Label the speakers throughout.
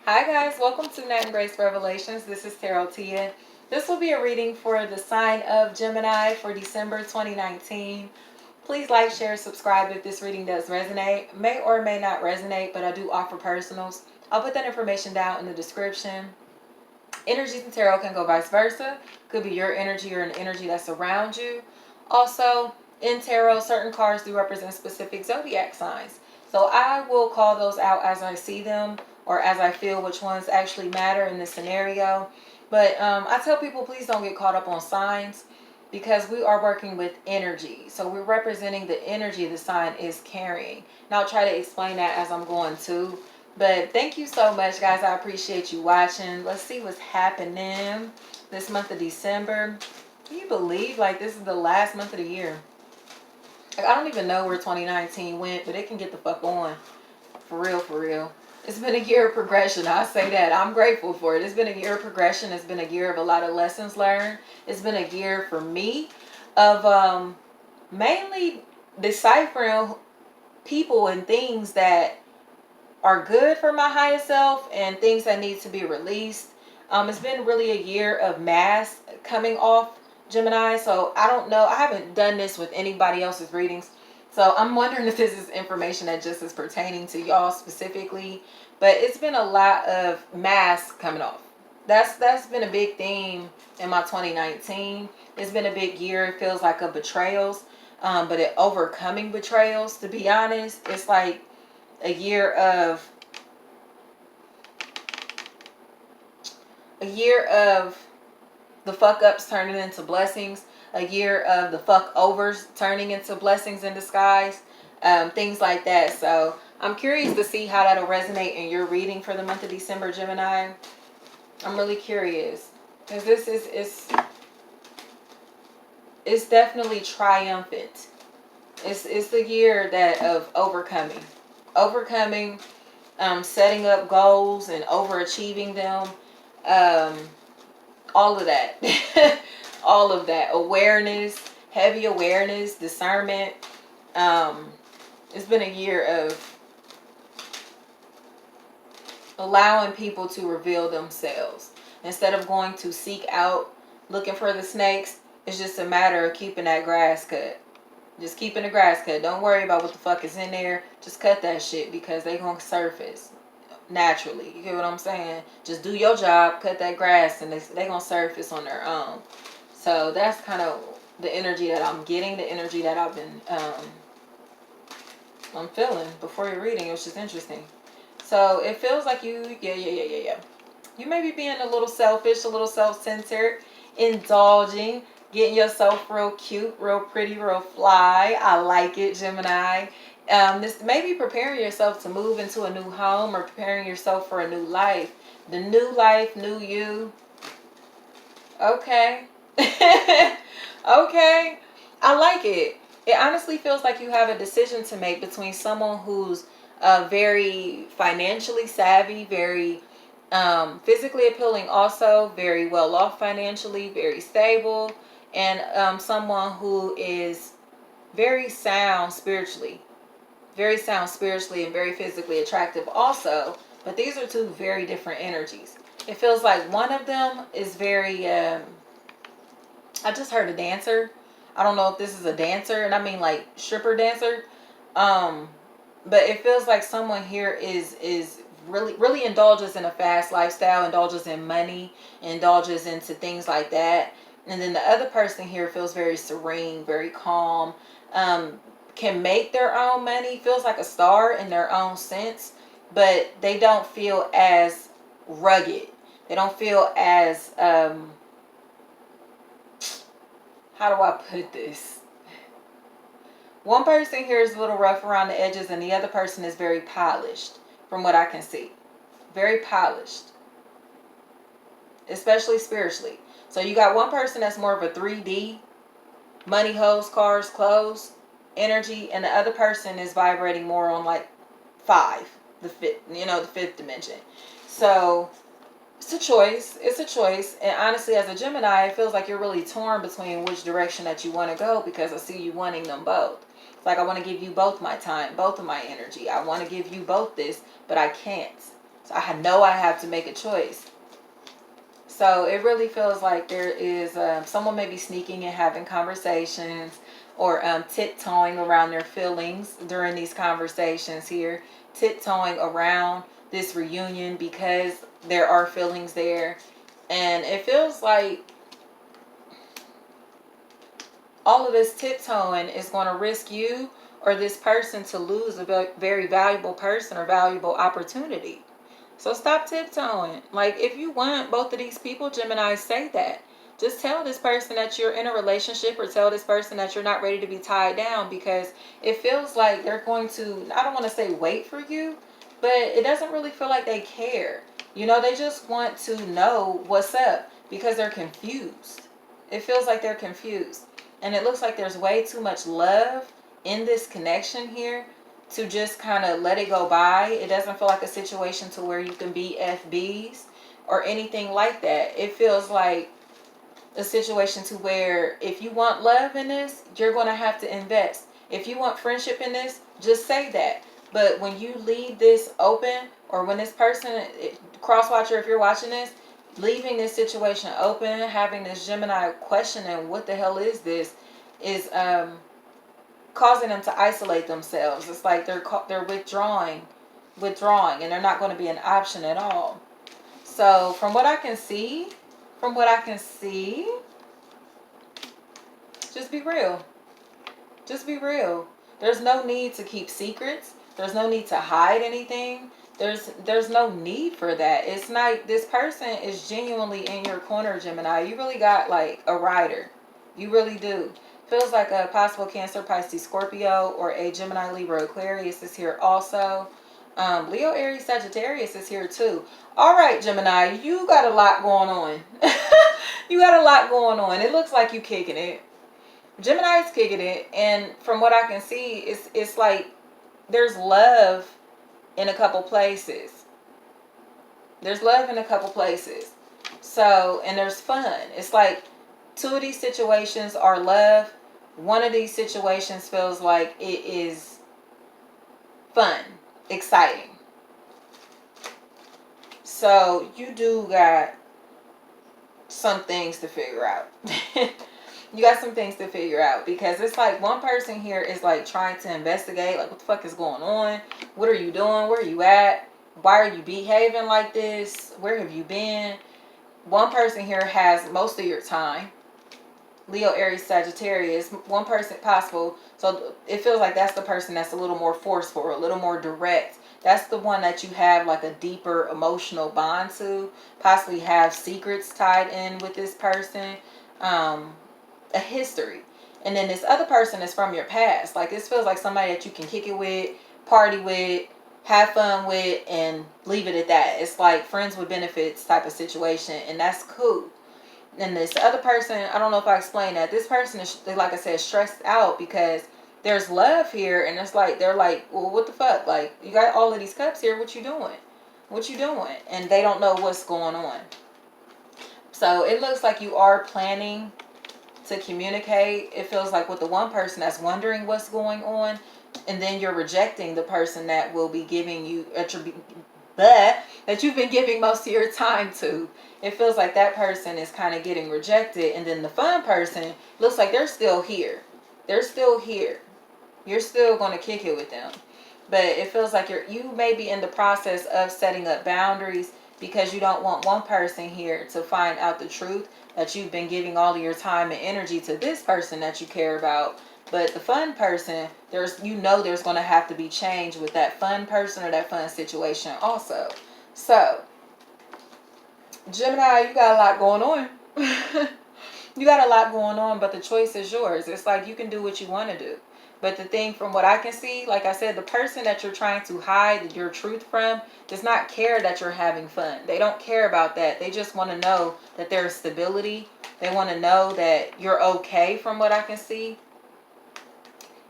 Speaker 1: Hi guys, welcome to Night and Grace Revelations. This is Tarot Tia. This will be a reading for the sign of Gemini for December 2019. Please like, share, subscribe if this reading does resonate. May or may not resonate, but I do offer personals. I'll put that information down in the description. Energies in tarot can go vice versa. Could be your energy or an energy that's around you. Also, in tarot, certain cards do represent specific zodiac signs. So I will call those out as I see them or as I feel which ones actually matter in this scenario. But I tell people, please don't get caught up on signs because we are working with energy. So we're representing the energy the sign is carrying. And I'll try to explain that as I'm going to. But thank you so much, guys. I appreciate you watching. Let's see what's happening this month of December. Can you believe like this is the last month of the year? Like, I don't even know where 2019 went, but it can get the fuck on. For real, for real. It's been a year of progression. I say that. I'm grateful for it. It's been a year of progression. It's been a year of a lot of lessons learned. It's been a year for me of mainly deciphering people and things that are good for my higher self and things that need to be released. It's been really a year of mass coming off Gemini, so I don't know. I haven't done this with anybody else's readings, so I'm wondering if this is information that just is pertaining to y'all specifically. But it's been a lot of mass coming off. That's been a big theme in my 2019. It's been a big year. It feels like of betrayals, but it overcoming betrayals. To be honest, it's like a year of the fuck ups turning into blessings, a year of the fuck overs turning into blessings in disguise, things like that. So I'm curious to see how that'll resonate in your reading for the month of December, Gemini. I'm really curious because this is it's definitely triumphant. It's the year that of overcoming, setting up goals and overachieving them, all of that. All of that awareness, heavy awareness, discernment. It's been a year of allowing people to reveal themselves instead of going to seek out looking for the snakes. It's just a matter of keeping that grass cut. Just keeping the grass cut. Don't worry about what the fuck is in there. Just cut that shit because they gonna surface naturally. You get what I'm saying? Just do your job, cut that grass, and they gonna surface on their own. So that's kind of the energy that I'm getting, the energy that I've been I'm feeling before your reading. It was just interesting. So it feels like yeah. You may be being a little selfish, a little self-centered, indulging, getting yourself real cute, real pretty, real fly. I like it, Gemini. This may be preparing yourself to move into a new home or preparing yourself for a new life. The new life, new you. Okay. Okay. I like it. It honestly feels like you have a decision to make between someone who's very financially savvy, very physically appealing, also very well off financially, very stable, and someone who is very sound spiritually, and very physically attractive also. But these are two very different energies. It feels like one of them is very I just heard a dancer. I don't know if this is a dancer, and I mean like stripper dancer. Um, but it feels like someone here is really indulges in a fast lifestyle, indulges in money, indulges into things like that. And then the other person here feels very serene, very calm, can make their own money, feels like a star in their own sense, but they don't feel as rugged. They don't feel as how do I put this? One person here is a little rough around the edges and the other person is very polished from what I can see. Very polished. Especially spiritually. So you got one person that's more of a 3D, money, hoes, cars, clothes, energy, and the other person is vibrating more on like 5, the fifth dimension. So it's a choice. It's a choice. And honestly, as a Gemini, it feels like you're really torn between which direction that you want to go because I see you wanting them both. It's like I want to give you both my time, both of my energy. I want to give you both this, but I can't. So I know I have to make a choice. So it really feels like there is someone maybe sneaking and having conversations, or tiptoeing around their feelings during these conversations here, tiptoeing around this reunion because there are feelings there. And it feels like all of this tiptoeing is going to risk you or this person to lose a very valuable person or valuable opportunity. So stop tiptoeing. Like, if you want both of these people, Gemini, say that. Just tell this person that you're in a relationship, or tell this person that you're not ready to be tied down, because it feels like they're going to, I don't want to say wait for you, but it doesn't really feel like they care. You know, they just want to know what's up because they're confused. It feels like they're confused. And it looks like there's way too much love in this connection here to just kind of let it go by. It doesn't feel like a situation to where you can be FBs or anything like that. It feels like a situation to where if you want love in this, you're going to have to invest. If you want friendship in this, just say that. But when you leave this open, or when this person, cross watcher, if you're watching this, leaving this situation open, having this Gemini questioning what the hell is this, is causing them to isolate themselves. It's like they're withdrawing, and they're not going to be an option at all. So from what I can see, just be real. Just be real. There's no need to keep secrets. There's no need to hide anything. There's no need for that. It's not, this person is genuinely in your corner, Gemini. You really got like a rider. You really do. Feels like a possible Cancer, Pisces, Scorpio, or a Gemini, Libra, Aquarius is here also. Leo, Aries, Sagittarius is here too. All right, Gemini, you got a lot going on. You got a lot going on. It looks like you kicking it. Gemini's kicking it, and from what I can see, it's like there's love in a couple places. There's love in a couple places. So, and there's fun. It's like two of these situations are love. One of these situations feels like it is fun, exciting. So you do got some things to figure out. You got some things to figure out, because it's like one person here is like trying to investigate, like, what the fuck is going on? What are you doing? Where are you at? Why are you behaving like this? Where have you been? One person here has most of your time. Leo, Aries, Sagittarius. One person possible. So it feels like that's the person that's a little more forceful, a little more direct. That's the one that you have like a deeper emotional bond to. Possibly have secrets tied in with this person. A history. And then this other person is from your past. Like, this feels like somebody that you can kick it with, party with, have fun with, and leave it at that. It's like friends with benefits type of situation, and that's cool. And this other person, I don't know if I explained that. This person is, like I said, stressed out because there's love here, and it's like they're like, well, what the fuck? Like, you got all of these cups here. What you doing? What you doing? And they don't know what's going on. So it looks like you are planning to communicate. It feels like with the one person that's wondering what's going on, and then you're rejecting the person that will be giving you that you've been giving most of your time to. It feels like that person is kind of getting rejected, and then the fun person looks like they're still here. They're still here. You're still going to kick it with them. But it feels like you may be in the process of setting up boundaries, because you don't want one person here to find out the truth that you've been giving all of your time and energy to this person that you care about. But the fun person, there's going to have to be change with that fun person or that fun situation also. So, Gemini, you got a lot going on. You got a lot going on, but the choice is yours. It's like you can do what you want to do. But the thing, from what I can see, like I said, the person that you're trying to hide your truth from does not care that you're having fun. They don't care about that. They just want to know that there's stability. They want to know that you're okay, from what I can see.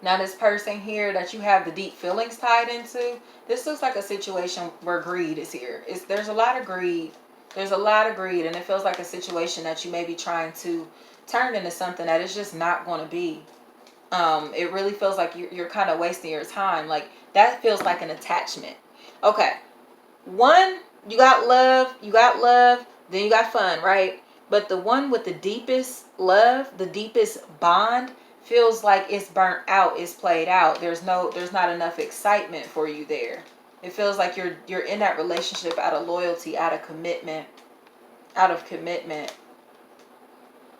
Speaker 1: Now, this person here that you have the deep feelings tied into, this looks like a situation where greed is here. There's a lot of greed. There's a lot of greed, and it feels like a situation that you may be trying to turn into something that is just not going to be. It really feels like you're kind of wasting your time. Like, that feels like an attachment. Okay. One you got love, then you got fun, right? But the one with the deepest love, the deepest bond, feels like it's burnt out, it's played out. There's not enough excitement for you there. It feels like you're in that relationship out of loyalty, out of commitment, out of commitment.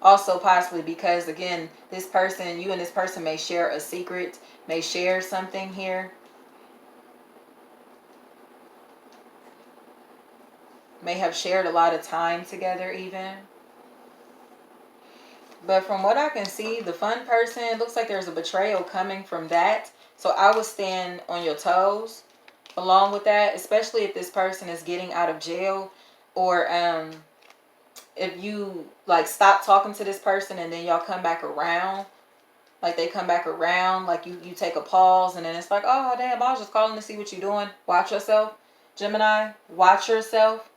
Speaker 1: Also possibly because, again, this person, you and this person may share a secret, may share something here. May have shared a lot of time together even. But from what I can see, the fun person, it looks like there's a betrayal coming from that. So I would stand on your toes along with that, especially if this person is getting out of jail, or if you like stop talking to this person and then y'all come back around, like they come back around, like you take a pause and then it's like, oh damn, I was just calling to see what you're doing. Watch yourself, Gemini. Watch yourself,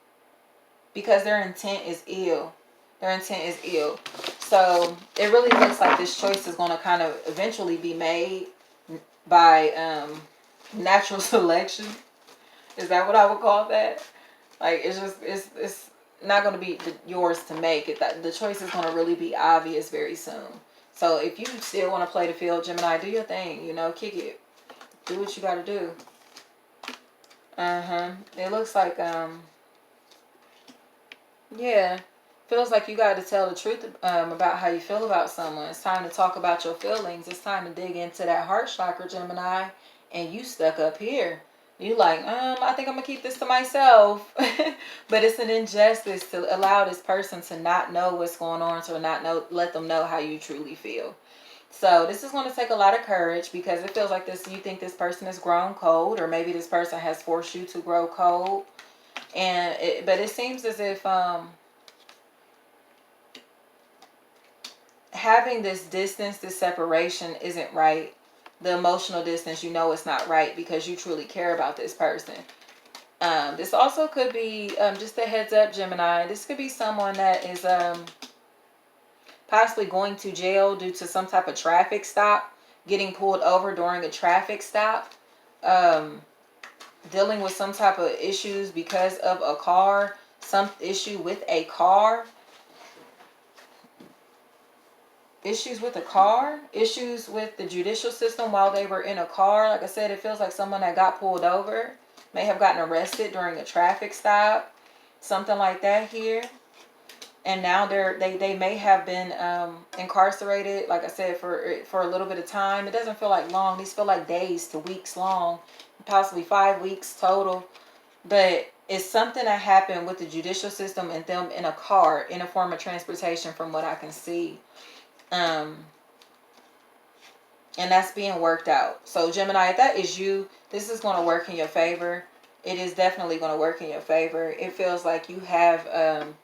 Speaker 1: because their intent is ill. Their intent is ill. So it really looks like this choice is going to kind of eventually be made by natural selection. Is that what I would call that? Like, it's just, it's not going to be yours to make. The choice is going to really be obvious very soon. So if you still want to play the field, Gemini, do your thing, kick it. Do what you got to do. It looks like, yeah, feels like you got to tell the truth about how you feel about someone. It's time to talk about your feelings. It's time to dig into that heart chakra, Gemini, and you stuck up here. You like, I think I'm gonna keep this to myself. But it's an injustice to allow this person to not know what's going on, to let them know how you truly feel. So this is going to take a lot of courage, because it feels like you think this person has grown cold, or maybe this person has forced you to grow cold. But it seems as if having this distance, this separation isn't right. The emotional distance, it's not right, because you truly care about this person. This also could be, just a heads up, Gemini, this could be someone that is possibly going to jail due to some type of traffic stop, getting pulled over during a traffic stop, dealing with some type of issues because of a car, some issue with a car. Issues with a car, issues with the judicial system while they were in a car. Like I said, it feels like someone that got pulled over may have gotten arrested during a traffic stop, something like that here. And now they may have been incarcerated, like I said, for a little bit of time. It doesn't feel like long. These feel like days to weeks long, possibly 5 weeks total. But it's something that happened with the judicial system and them in a car, in a form of transportation, from what I can see. And that's being worked out. So Gemini, if that is you, this is going to work in your favor. It is definitely going to work in your favor. It feels like you have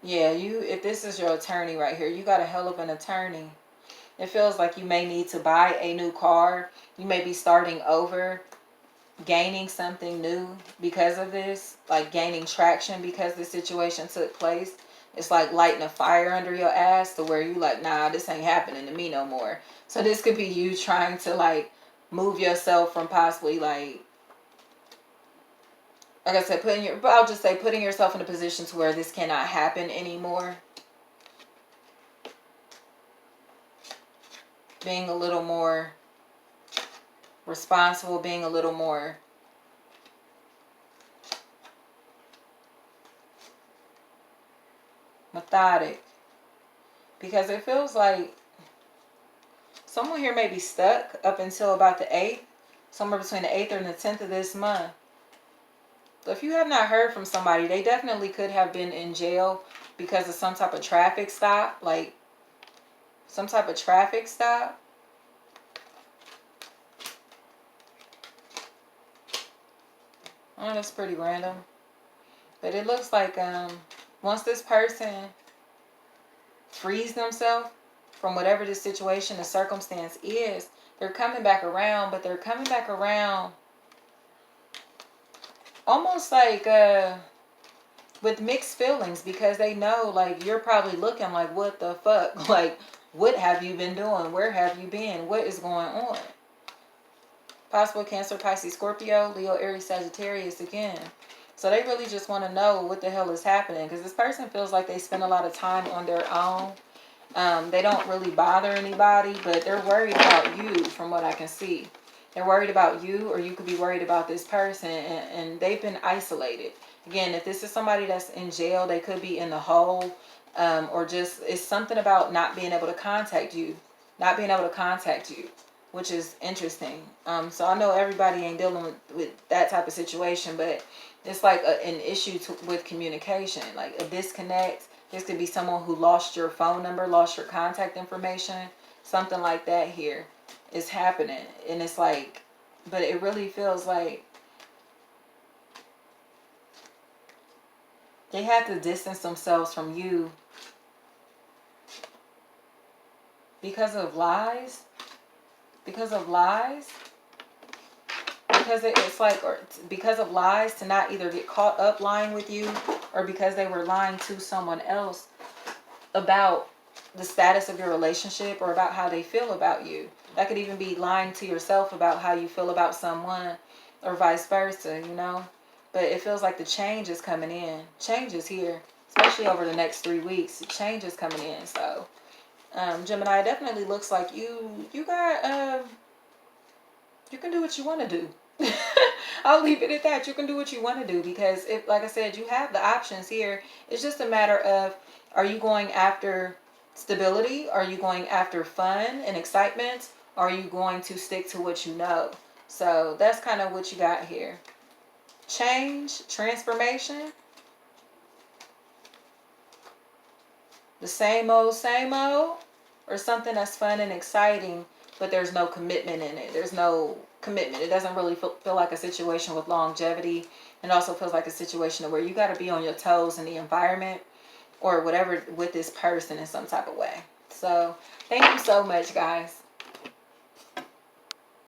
Speaker 1: if this is your attorney right here, you got a hell of an attorney. It feels like you may need to buy a new car. You may be starting over, gaining something new because of this, like gaining traction because this situation took place. It's like lighting a fire under your ass to where you like, nah, this ain't happening to me no more. So this could be you trying to like move yourself from possibly like I said, I'll just say putting yourself in a position to where this cannot happen anymore. Being a little more responsible, being a little more methodic, because it feels like someone here may be stuck up until about the 8th, somewhere between the 8th and the 10th of this month. So if you have not heard from somebody, they definitely could have been in jail because of some type of traffic stop, like some type of traffic stop. Oh, that's pretty random. But it looks like once this person frees themselves from whatever the situation, the circumstance is, they're coming back around, but they're coming back around almost like with mixed feelings, because they know like you're probably looking like, what the fuck? Like, what have you been doing? Where have you been? What is going on? Possible Cancer, Pisces, Scorpio, Leo, Aries, Sagittarius again. So they really just want to know what the hell is happening, because this person feels like they spend a lot of time on their own. They don't really bother anybody, but they're worried about you from what I can see. They're worried about you, or you could be worried about this person, and they've been isolated. Again, if this is somebody that's in jail, they could be in the hole, or just it's something about not being able to contact you. Not being able to contact you, which is interesting. So I know everybody ain't dealing with that type of situation, but it's like an issue with communication, like a disconnect. This could be someone who lost your phone number, lost your contact information, something like that here is happening. And it's like, but it really feels like they had to distance themselves from you because of lies. Because of lies. Because it's like, or because of lies, to not either get caught up lying with you, or because they were lying to someone else about the status of your relationship, or about how they feel about you. That could even be lying to yourself about how you feel about someone, or vice versa, you know. But it feels like the change is coming in. Change is here, especially over the next 3 weeks. Change is coming in. So Gemini, it definitely looks like you got you can do what you want to do. I'll leave it at that. You can do what you want to do, because if, like I said, you have the options here. It's just a matter of, are you going after stability? Are you going after fun and excitement? Or are you going to stick to what you know? So that's kind of what you got here. Change, transformation. The same old, or something that's fun and exciting, but there's no commitment in it. There's no commitment. It doesn't really feel like a situation with longevity. It also feels like a situation where you got to be on your toes in the environment or whatever with this person in some type of way. So thank you so much, guys.